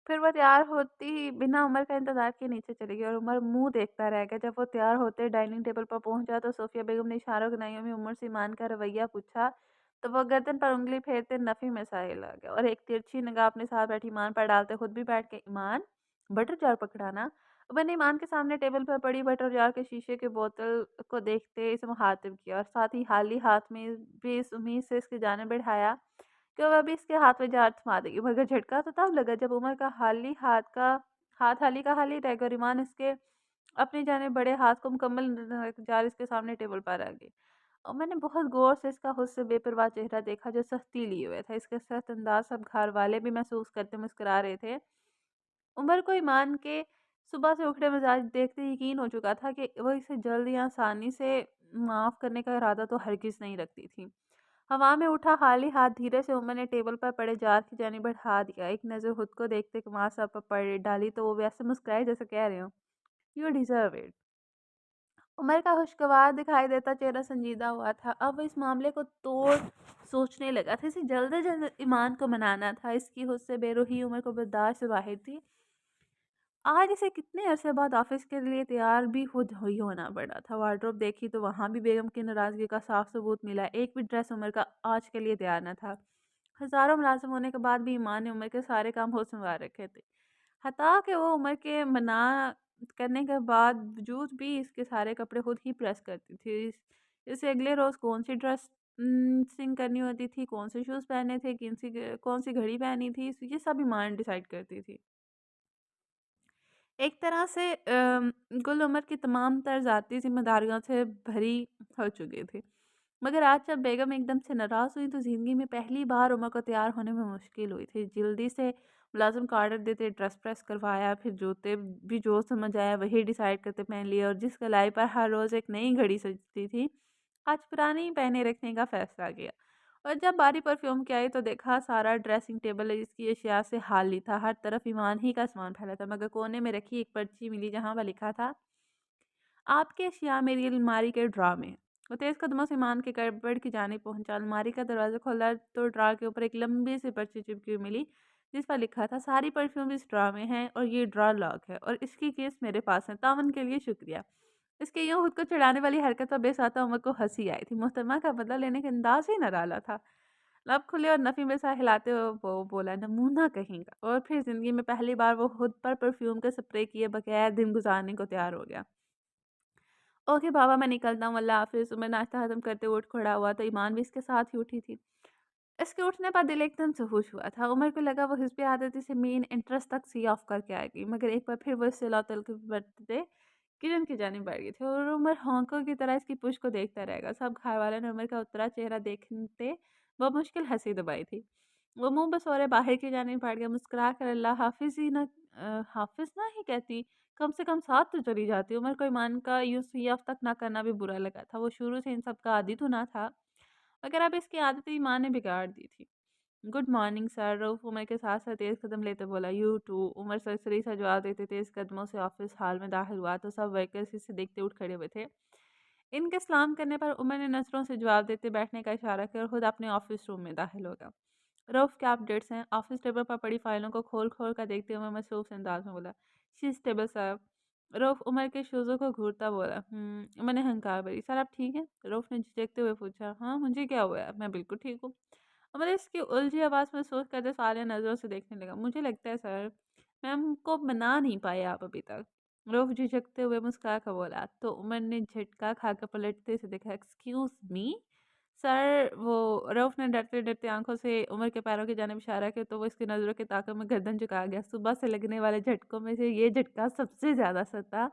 फिर वो तैयार होती ही बिना उमर का इंतज़ार किए नीचे चली गई और उमर मुँह देखता रह गया। जब वो तैयार होते डाइनिंग टेबल पर पहुँचा तो सोफ़िया बेगम ने इशारों की नई में उमर से ईमान का रवैया पूछा, तो वो गर्दन पर उँगली फेरते नफ़ी में साहिल आ गया और एक तिरछी निगाह अपने साथ बैठी ईमान पर डालते खुद भी बैठ के, "ईमान, बटर जार पकड़ाना।" मैंने ईमान के सामने टेबल पर पड़ी बटर जार के शीशे की बोतल को देखते इसे मुखातिब किया और साथ ही हाली हाथ में भी इस उम्मीद से इसकी जानिब बढ़ाया कि वह अभी इसके हाथ में जार थमा देगी। मगर झटका तो तब लगा जब उमर का हाथ हाली का हाली रह गया और ईमान इसके अपनी जानिब बड़े हाथ को मुकम्मल जार इसके सामने टेबल पर आ गई। और मैंने बहुत गौर से इसका खुद से बेपरवाह चेहरा देखा जो सख्ती लिए हुए था। इसके सख्त अंदाज सब घर वाले भी महसूस करते मुस्कुरा रहे थे। उमर को ईमान के सुबह से उखड़े मिजाज देखते ही यकीन हो चुका था कि वो इसे जल्द या आसानी से माफ़ करने का इरादा तो हरगिज़ नहीं रखती थी। हवा में उठा खाली हाथ धीरे से उमर ने टेबल पर पड़े जार की जानिब बढ़ा दिया। एक नज़र खुद को देखते कमाल साहब पर पड़ डाली तो वो वैसे मुस्कुराए जैसे कह रहे हो, "यू डिज़र्व इट।" उमर का खुशगवार दिखाई देता चेहरा संजीदा हुआ था। अब वो इस मामले को तोड़ सोचने लगा था। इसे जल्द से जल्द ईमान को मनाना था। इसकी खुद से बेरुखी उमर को बर्दाश्त से बाहर थी। आज इसे कितने अरसे बाद ऑफिस के लिए तैयार भी खुद ही होना पड़ा था। वार्डरोब देखी तो वहाँ भी बेगम की नाराज़गी का साफ सबूत मिला। एक भी ड्रेस उमर का आज के लिए तैयार न था। हज़ारों मुलाज़िम होने के बाद भी ईमान ने उमर के सारे काम होश संवार रखे थे। हता कि वो उमर के मना करने के बावजूद भी इसके सारे कपड़े खुद ही प्रेस करती थी। इसे अगले रोज़ कौन सी ड्रेस सिंग करनी होती थी, कौन से शूज़ पहने थे, कौन सी घड़ी पहनी थी, ये सब ईमान डिसाइड करती थी। एक तरह से गुल उमर की तमाम तर ज़ाती ज़िम्मेदारियों से भरी हो चुकी थी। मगर आज जब बेगम एकदम से नाराज़ हुई तो ज़िंदगी में पहली बार उमर को तैयार होने में मुश्किल हुई थी। जल्दी से मुलाज़िम का ऑर्डर देते ड्रेस प्रेस करवाया, फिर जूते भी जो समझ आया वही डिसाइड करते पहन लिए और जिस कलाई पर हर रोज़ एक नई घड़ी सजती थी, आज पुरानी ही पहने रखने का फ़ैसला किया। और जब बारी परफ्यूम की आई तो देखा सारा ड्रेसिंग टेबल इसकी अशिया से खाली था। हर तरफ ईमान ही का सामान फैला था मगर कोने में रखी एक पर्ची मिली जहाँ पर लिखा था, आपकी अशिया मेरी अलमारी के ड्रॉ में। वो तेज़ कदमों से ईमान के कपबोर्ड की जानिब पहुंचा। अलमारी का दरवाज़ा खोला तो ड्रॉ के ऊपर एक लंबी सी पर्ची चिपकी हुई मिली जिस पर लिखा था, सारी परफ्यूम इस ड्रॉ में है और ये ड्रॉ लॉक है और इसकी कीज़ मेरे पास है। तावन के लिए शुक्रिया। इसके यूँ खुद को चिढ़ाने वाली हरकत पर बेसाता उमर को हँसी आई थी। मोहतरमा का बदला लेने का अंदाज़ ही निराला था। लब खुले और नफ़ी में सा हिलाते हुए वो बोला, नमूना कहीं का। और फिर ज़िंदगी में पहली बार वो खुद पर परफ्यूम का स्प्रे किए बगैर दिन गुज़ारने को तैयार हो गया। ओके बाबा, मैं निकलता हूँ, अल्लाह हाफ़िज़। मैं नाश्ता ख़त्म करते उठ खड़ा हुआ तो ईमान भी इसके साथ ही उठी थी। इसके उठने पर दिल एकदम से खुश हुआ था। उमर को लगा वो हिस्ब आदती से मेन एंट्रेंस तक सी ऑफ करके आएगी। मगर एक बार फिर वो इससे लौटल के बढ़ते किचन की जानिब बढ़ गई थी और उमर हॉन्कों की तरह इसकी पुश को देखता रहेगा। सब घर वालों ने उमर का उतरा चेहरा देखते मुश्किल हँसी दबाई थी। वो मुँह बसोरे बाहर की जानिब बढ़ गया। मुस्कुरा कर अल्लाह हाफ़िज़ ही ना हाफ़िज़ ना ही कहती, कम से कम साथ तो चली जाती। उमर को ईमान का यूँ सी ऑफ तक ना करना भी बुरा लगा था। वो शुरू से इन सब का आदी तो ना था, मगर अब इसकी आदत ईमान ने बिगाड़ दी थी। Good morning sir, Rauf Umar के साथ-साथ तेज़ कदम लेते बोला। यू टू, उमर सरसरी सा जवाब देते तेज़ कदमों से ऑफ़िस हॉल में दाखिल हुआ तो सब वर्कर्स इसे देखते उठ खड़े हुए थे। इनके सलाम करने पर उमर ने नज़रों से जवाब देते बैठने का इशारा किया और खुद अपने ऑफ़िस रूम में दाखिल हो गया। रऊफ़, क्या अपडेट्स हैं? ऑफ़िस टेबल पर पड़ी फ़ाइलों को खोल-खोल कर देखते हुए मसरूफ़ अंदाज़ में बोला। She is stable sir. Rauf Umar के शूज़ों को घूरता बोला। उमर ने हंकार भरी। सर आप ठीक हैं? रऊफ़ ने झिझकते हुए पूछा। हाँ, मुझे क्या हुआ है? मैं बिल्कुल ठीक हूँ। उमर इसकी उलझी आवाज़ में सोच करते सारे नज़रों से देखने लगा। मुझे लगता है सर, मैं हमको मना नहीं पाए आप अभी तक। रऊफ़ झिझकते हुए मुस्कुरा कर बोला। तो उमर ने झटका खाकर पलटते से देखा। Excuse me? सर, वो रऊफ़ ने डरते-डरते आँखों से उमर के पैरों की जानिब इशारा किया तो वो इसकी नज़रों के ताक़ब में गर्दन झुका गया। सुबह से लगने वाले झटकों में से ये झटका सबसे ज़्यादा सता।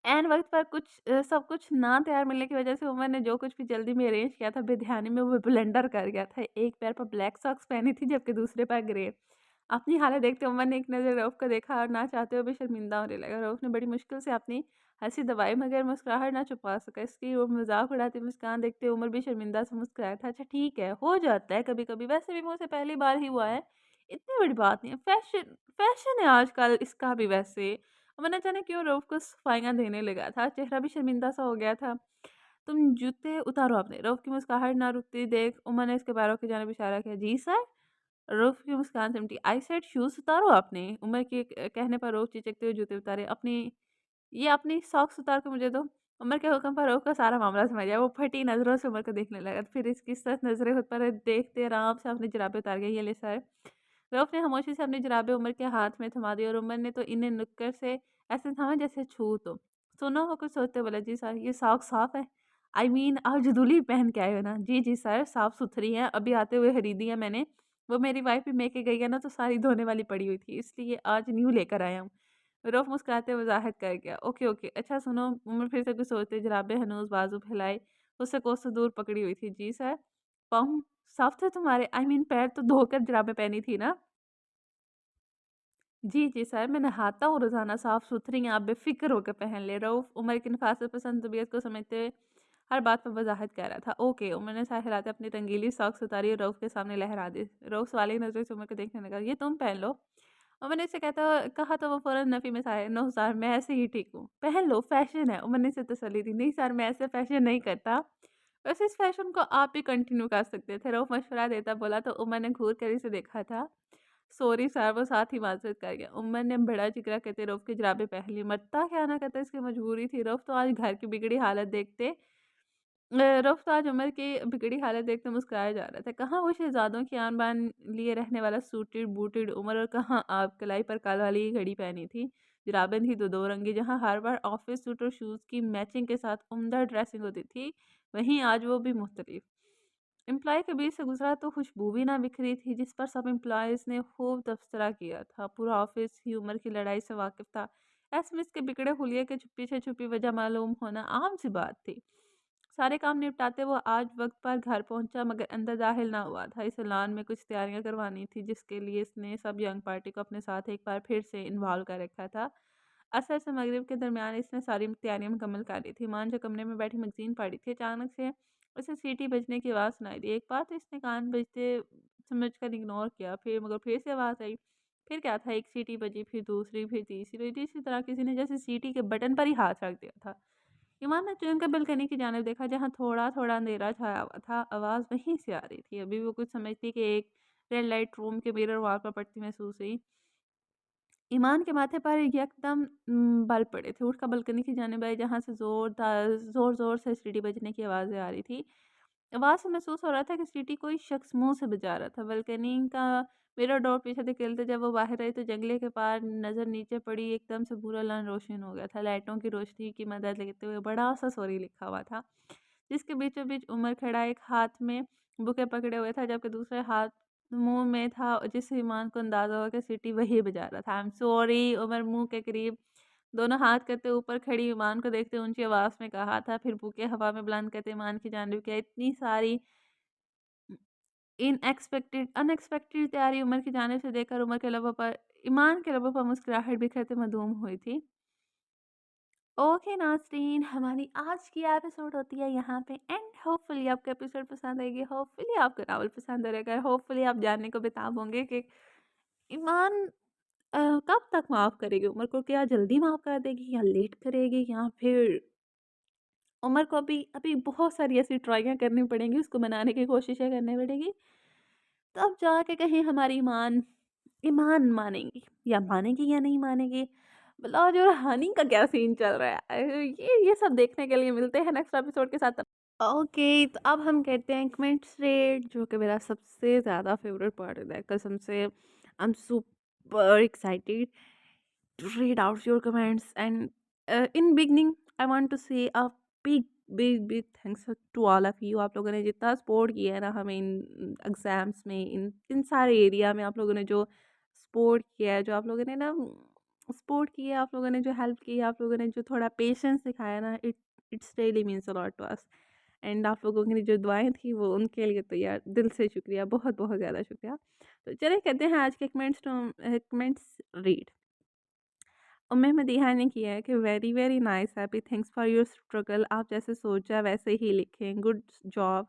ऐन वक़्त पर सब कुछ ना तैयार मिलने की वज़ह से उमर ने जो कुछ भी जल्दी में अरेंज किया था, बेध्यानी में वो ब्लंडर कर गया था। एक पैर पर ब्लैक सॉक्स पहनी थी जबकि दूसरे पर ग्रे। अपनी हालत देखते उमर ने एक नज़र रऊफ़ को देखा और ना चाहते हुए भी शर्मिंदा होने लगा। रऊफ़ ने बड़ी मुश्किल से अपनी हँसी दबाई मगर मुस्कुराहट ना छुपा सका। इसकी वो मज़ाक उड़ाती मुस्कान देखते उमर भी शर्मिंदा से मुस्कुराया था। अच्छा ठीक है, हो जाता है कभी-कभी, वैसे भी मुझसे पहली बार ही हुआ है, इतनी बड़ी बात नहीं है। फैशन है आजकल इसका भी वैसे। मैं ना जाने क्यों रऊफ़ को सफाइयाँ देने लगा था, चेहरा भी शर्मिंदा सा हो गया था। तुम जूते उतारो अपने। रऊफ़ की मुस्कुराहट ना रुकती देख उमर ने इसके पैरों की जानिब इशारा किया। जी सर? रऊफ़ की मुस्कान सिमटी। आई सेड शूज़ उतारो आपने। उमर के कहने पर रऊफ़ चिचकते हुए जूते उतारे। ये अपनी सॉक्स उतार के मुझे दो। उमर के हुक्म पर रऊफ़ का सारा मामला समझ गया। वो फटी नज़रों से उमर को देखने लगा। फिर इसकी सख्त नज़रें खुद पर देखते आराम से अपनी जुराबें उतार गया। ये ले सर। रऊफ़ ने खामोशी से अपनी जुराबें उमर के हाथ में थमा दी और उमर ने तो इन्हें नुक्कड़ से ऐसे थामा जैसे छू तो। सुनो, वो कुछ सोचते बोला, जी सर, ये सॉक्स साफ़ है? आई मीन आप जो धुली पहन के आए हो ना? जी, जी सर, साफ़-सुथरी हैं, अभी आते हुए खरीदी है मैंने। वो मेरी वाइफ़ भी लेके गई है ना, तो सारी धोने वाली पड़ी हुई थी, इसलिए आज न्यू लेकर आया हूँ। रऊफ़ मुस्कुराते हुए वज़ाहत कर गया, ओके, ओके। अच्छा सुनो, उमर फिर से कुछ सोचते जुराबें हनूज़ बाजू फैलाए, उससे कोसों दूर पकड़ी हुई थी। जी सर, पाँव साफ़ थे तुम्हारे? आई मीन पैर तो धोकर जुराबें पहनी थी ना? जी, जी सर, मैं नहाता हूँ रोज़ाना, साफ़-सुथरी हैं, आप बेफ़िक्र होकर पहन लें। रऊफ़ उमर की नफ़ासत पसंद तबीयत को समझते हुए हर बात पर वज़ाहत कर रहा था। ओके, उमर ने सर हिलाते अपनी रंगीली सॉक्स उतारी और रऊफ़ के सामने लहरा दी। रऊफ़ सवालिया नज़रों से उमर को देखने लगा, ये तुम पहन लो। उमर ने इसे कहा तो वो फ़ौरन नफ़ी में आया, नो सर, मैं ऐसे ही ठीक हूँ। पहन लो, फ़ैशन है। उमर ने इसे तसल्ली दी, नहीं सर, मैं ऐसे फ़ैशन नहीं करता। वैसे इस फ़ैशन को आप भी कंटिन्यू कर सकते थे। रऊफ़ मशवरा देता बोला तो उमर ने घूर कर इसे देखा था। सॉरी सर, वो साथ ही माज़रत कर गया। उमर ने बड़ा जिगरा कहते रऊफ़ की जुराबें पहन ली। मरता क्या ना कहता, इसकी मजबूरी थी। रऊफ़ तो आज घर की बिगड़ी हालत देखते रऊफ़ तो आज उमर की बिगड़ी हालत देखते मुस्कुराया जा रहा था। कहाँ वो शहज़ादों की आन-बान लिए रहने वाला सूटेड बूटेड उमर और कहाँ आप कलाई पर काल वाली घड़ी पहनी थी। जुराबें थी तो दो रंगी, जहाँ हर बार ऑफ़िस सूट और शूज़ की मैचिंग के साथ उम्दा ड्रेसिंग होती थी, वहीं आज वो भी मुख्तलिफ। एम्प्लॉयी के बीच से गुज़रा तो खुशबू भी ना बिखरी थी, जिस पर सब एम्प्लॉइज़ ने खूब तबसरा किया था। पूरा ऑफ़िस ही उमर की लड़ाई से वाकिफ़ था। ऐसे में इसके बिगड़े हुलिये के पीछे छुपी वजह मालूम होना आम-सी बात थी। सारे काम निपटाते वो आज वक़्त पर घर पहुँचा, मगर अंदर दाखिल ना हुआ था। इसे लॉन में कुछ तैयारियाँ करवानी थी, जिसके लिए इसने सब यंग पार्टी को अपने साथ एक बार फिर से इन्वॉल्व कर रखा था। असर से मगरिब के दरमियान इसने सारी तैयारियाँ मुकम्मल कर ली थी। ईमान जो कमरे में बैठी मैगज़ीन पढ़ रही थी, अचानक से उसे सीटी बजने की आवाज़ सुनाई दी। एक बार तो इसने कान बजते समझकर इग्नोर किया, मगर फिर से आवाज़ आई। फिर क्या था, एक सीटी बजी, फिर दूसरी, फिर तीसरी। इसी तरह किसी ने जैसे सीटी के बटन पर ही हाथ रख दिया था। ईमान ने चुनकर बालकनी की जानिब देखा, जहाँ थोड़ा-थोड़ा अंधेरा छाया हुआ था। आवाज़ वहीं से आ रही थी। अभी वो कुछ समझती कि एक रेड लाइट रूम के मिरर वॉल पर पड़ती महसूस हुई। ईमान के माथे पर यकदम बल पड़े थे। उठकर बालकनी की जानिब आई, जहाँ से ज़ोर-ज़ोर से सीटी बजने की आवाज़ें आ रही थी। आवाज़ से महसूस हो रहा था कि सीटी कोई शख्स मुँह से बजा रहा था। बालकनी का मिरर डोर पीछे धकेलते जब वो बाहर आई, तो जंगले के पार नज़र नीचे पड़ी, एकदम से पूरा लॉन रोशन हो गया था। लाइटों की रोशनी की मदद लेते हुए बड़ा-सा सॉरी लिखा हुआ था, जिसके बीचों-बीच उमर खड़ा एक हाथ में बुके पकड़े हुए था, जबकि दूसरे हाथ मुँह में था, जिससे ईमान को अंदाज़ा हुआ कि सीटी वही बजा रहा था। आई एम सॉरी, उमर मुँह के करीब दोनों हाथ करते ऊपर खड़ी ईमान को देखते ऊँची आवाज़ में कहा था, फिर बुके हवा में बुलंद करते ईमान की जानिब किया। इतनी सारी अनएक्सपेक्टेड तैयारी उमर की जानिब से देखकर ईमान के लबों पर मुस्कुराहट बिखरते मासूम हुई थी। ओके नाज़रीन, हमारी आज की एपिसोड होती है यहाँ पे एंड। होपफुली आपको एपिसोड पसंद आएगी, होपफुली आपको नावल पसंद आएगा, होपफुली आप जानने को बेताब होंगे कि ईमान कब तक माफ़ करेगी उमर को? क्या जल्दी माफ़ कर देगी या लेट करेगी, या फिर उमर को अभी अभी बहुत सारी ऐसी ट्राइयाँ करनी पड़ेंगी, उसको मनाने की कोशिशें करनी पड़ेगी, तब जाके कहीं हमारी ईमान ईमान मानेगी, या नहीं मानेगी। ब्लाउज और हनी का क्या सीन चल रहा है? ये सब देखने के लिए मिलते हैं नेक्स्ट एपिसोड के साथ। ओके, तो अब हम कहते हैं कमेंट्स रेट, जो कि मेरा सबसे ज़्यादा फेवरेट पार्ट है कसम से। I am super excited to read out your comments, and in beginning I want to say a big thanks to all of you। आप लोगों ने जितना सपोर्ट किया है ना हमें इन एग्जाम्स में, इन सारे एरिया में, आप लोगों ने जो सपोर्ट किया है, जो आप लोगों ने ना सपोर्ट किया, आप लोगों ने जो हेल्प की, आप लोगों ने जो थोड़ा पेशेंस दिखाया ना, it's really means a lot to us. And आप लोगों की जो दुआएं थी वो उनके लिए तो यार दिल से शुक्रिया, बहुत बहुत ज़्यादा शुक्रिया। तो चलिए कहते हैं आज के कमेंट्स रीड। उम्मीद मदीहा ने किया है कि very very nice happy, thanks for your struggle. आप जैसे सोचा वैसे ही लिखें, good job.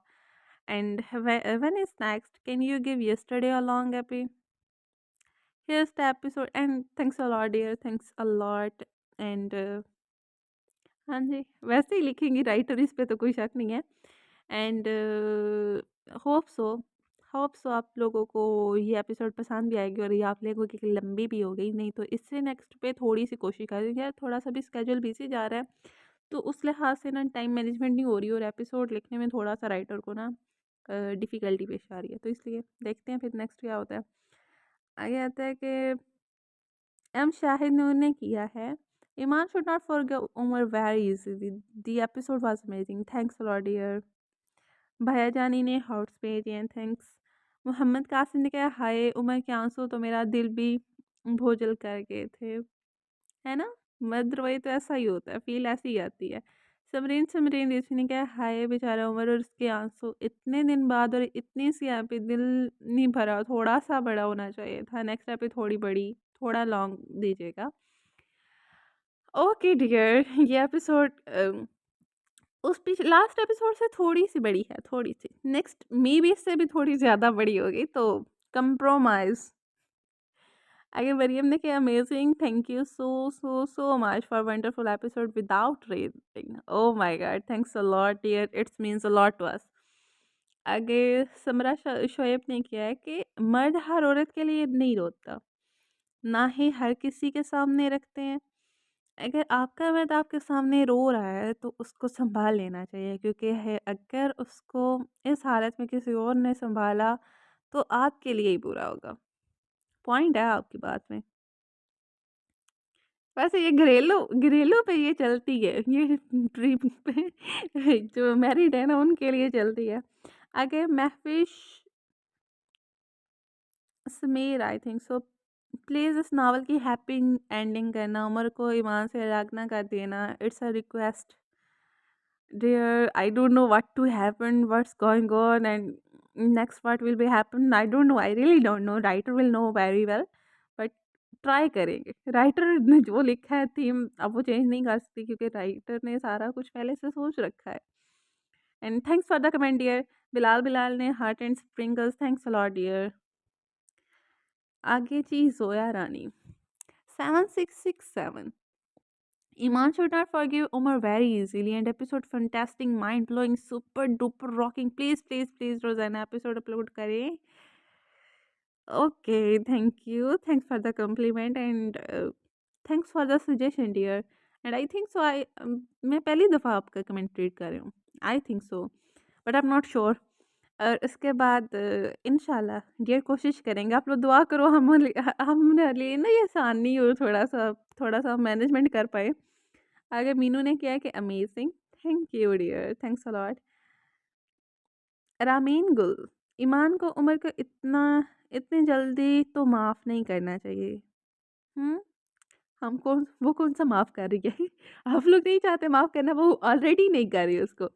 And when is next, can you give yesterday a long happy, here's the episode and thanks a lot dear, thanks a lot. And हाँ जी, वैसे ही लिखेंगी writer, इस पे तो कोई शक नहीं है। And hope so hope so आप लोगों को ये एपिसोड पसंद भी आएगी और ये आप लोगों की लंबी भी हो गई, नहीं तो इससे नेक्स्ट पे थोड़ी सी कोशिश करेंगे यार, थोड़ा सा भी स्केड्यूल बिजी जा रहा है तो उस लिहाज से ना टाइम मैनेजमेंट नहीं हो रही और एपिसोड लिखने में थोड़ा सा राइटर को ना डिफ़िकल्टी पेश आ रही है, तो इसलिए देखते हैं फिर नेक्स्ट क्या होता है। आगे आता है कि एम शाहिद नूर ने किया है, Iman should not forget Umar very easily, the episode was amazing, thanks a lot dear. भैया जानी ने हार्ट्स भेजे हैं, थैंक्स। मोहम्मद कासिम ने कहा हाय उमर के आंसू तो मेरा दिल भी भोजल कर गए थे, है ना। मर्द रोए तो ऐसा ही होता है, फील ऐसी ही आती है। समरीन समरीन ऋषि ने कहा हाय बेचारा उमर और उसके आंसू, इतने दिन बाद और इतनी सी यहाँ पे दिल नहीं भरा, थोड़ा सा बड़ा होना चाहिए था, नेक्स्ट यहाँ पे थोड़ी बड़ी, थोड़ा लॉन्ग दीजिएगा। ओके डियर, ये एपिसोड उस पिछ लास्ट एपिसोड से थोड़ी सी बड़ी है, थोड़ी सी, नेक्स्ट मे बी इससे भी थोड़ी ज़्यादा बड़ी होगी, तो कंप्रोमाइज़। आगे मरियम ने कहा amazing, thank you so so so much for wonderful episode without rating, oh my god thanks a lot dear, it's means a lot to us. आगे समरा शोएब ने किया है कि मर्द हर औरत के लिए नहीं रोता, ना ही हर किसी के सामने रखते हैं। अगर आपका मर्द आपके सामने रो रहा है तो उसको संभाल लेना चाहिए, क्योंकि है अगर उसको इस हालत में किसी और ने संभाला तो आपके लिए ही बुरा होगा। पॉइंट है आपकी बात में। वैसे ये घरेलू घरेलू पे ये चलती है, ये ट्रिप पे जो मैरिड है ना उनके लिए चलती है। आगे Mahfish Sameer I think so, please इस नावल की हैप्पी एंडिंग करना, उमर को ईमान से अलग ना कर देना, it's a request dear. I don't know what to happen, what's going on, and next what will be happen. I don't know. I really don't know. Writer will know very well, but try करेंगे। Writer ने जो लिखा है theme अब वो change नहीं कर सकती, क्योंकि राइटर ने सारा कुछ पहले से सोच रखा है। And thanks for the comment dear. Bilal Bilal ने heart and sprinkles, thanks a lot dear. आगे जी जोया रानी 7667, Iman should not forgive Umar very easily, and episode fantastic, mind blowing, super duper rocking. Please, please, please, Rosanna, episode upload करें. Okay, thank you. Thanks for the compliment and thanks for the suggestion, dear. And I think so. मैं पहली दफ़ा आपका comment read कर रही हूँ. I think so, but I'm not sure. और इसके बाद इंशाल्लाह डियर कोशिश करेंगे, आप लोग दुआ करो हमारे लिए ना ये आसान नहीं हो, थोड़ा सा मैनेजमेंट कर पाए। आगे मीनू ने किया है कि amazing, thank you dear, thanks a lot. Rameen Gul, Iman को उम्र को इतनी जल्दी तो माफ़ नहीं करना चाहिए। हम्म, हम कौन वो कौन सा माफ़ कर रही है आप लोग नहीं चाहते माफ़ करना, वो ऑलरेडी नहीं कर रही है उसको।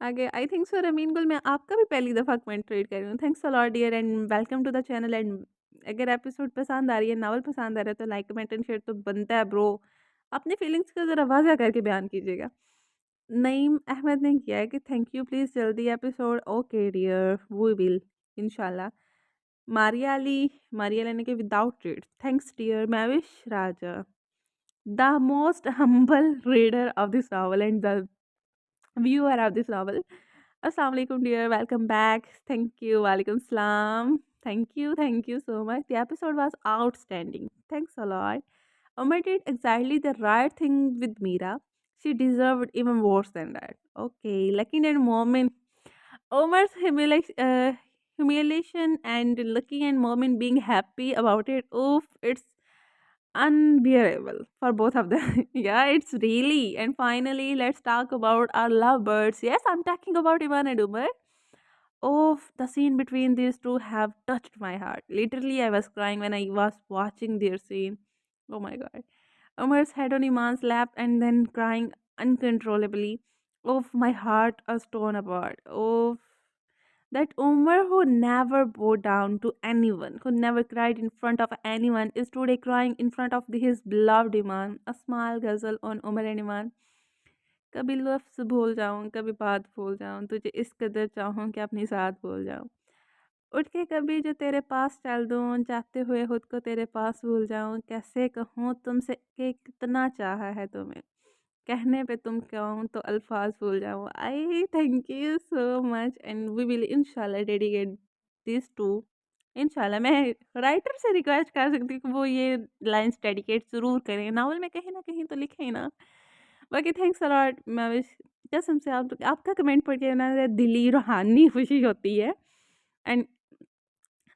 आगे आई थिंक सो रमीन गुल, मैं आपका भी पहली दफ़ा कमेंट रीड कर रही हूँ, thanks a lot dear and welcome to the channel. And अगर एपिसोड पसंद आ रही है, नावल पसंद आ रहा है, तो लाइक कमेंट एंड शेयर तो बनता है ब्रो। अपने फीलिंग्स को ज़रा वाज़ा करके बयान कीजिएगा। नईम अहमद ने किया है कि थैंक यू, प्लीज़ जल्दी episode, okay dear we will इंशाल्लाह। मारिया अली ने कि without read, thanks dear. Mahvish Raja, the most humble reader of this novel and the viewer of this novel. अस्सलाम वालेकुम dear, welcome back, thank you, वालेकुम सलाम, thank you so much. The episode was outstanding, thanks a lot. Umar did exactly the right thing with Mira. She deserved even worse than that. Okay, Lucky and Momin. Omar's humiliation and Lucky and Momin being happy about it. Oof, it's unbearable for both of them. Yeah, it's really. And finally, let's talk about our lovebirds. Yes, I'm talking about Iman and Umar. Oh, the scene between these two have touched my heart. Literally, I was crying when I was watching their scene. Oh my god. Umar's head on Iman's lap and then crying uncontrollably. Oh, my heart was torn apart. Oh, that Umar who never bowed down to anyone, who never cried in front of anyone, is today crying in front of his beloved Iman. A smile ghazal on Umar and Iman. कभी लफ्ज़ भूल जाऊँ, कभी बात भूल जाऊँ, तुझे इस कदर चाहूँ कि अपनी साथ भूल जाऊँ। उठ के कभी जो तेरे पास चल दूँ, जाते हुए खुद को तेरे पास भूल जाऊँ। कैसे कहूँ तुमसे कि कितना चाहा है तुम्हें, कहने पे तुम कहूँ तो अल्फाज भूल जाऊँ। I thank you so much and we will इंशाल्लाह डेडिकेट दीज़ 2 इंशाल्लाह मैं राइटर से रिक्वेस्ट कर सकती हूँ कि वो ये लाइन्स डेडिकेट ज़रूर करें। नॉवल में कहीं न कहीं तो लिखें ही ना। बाकी थैंक्स अ लॉट। मैं विश कसम से आप आपका कमेंट पढ़ के ना दिली रूहानी खुशी होती है। एंड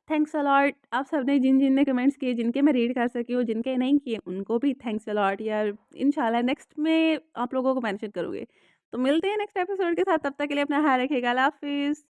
थैंक्स अ लॉट आप सबने जिन-जिन ने कमेंट्स किए, जिनके मैं रीड कर सकी हूँ, जिनके नहीं किए उनको भी थैंक्स अ लॉट यार। इंशाल्लाह नेक्स्ट में आप लोगों को मेंशन करूँगी। तो मिलते हैं नेक्स्ट एपिसोड के साथ, तब तक के लिए अपना ख़्याल रखिएगा। अल्लाह हाफ़िज़।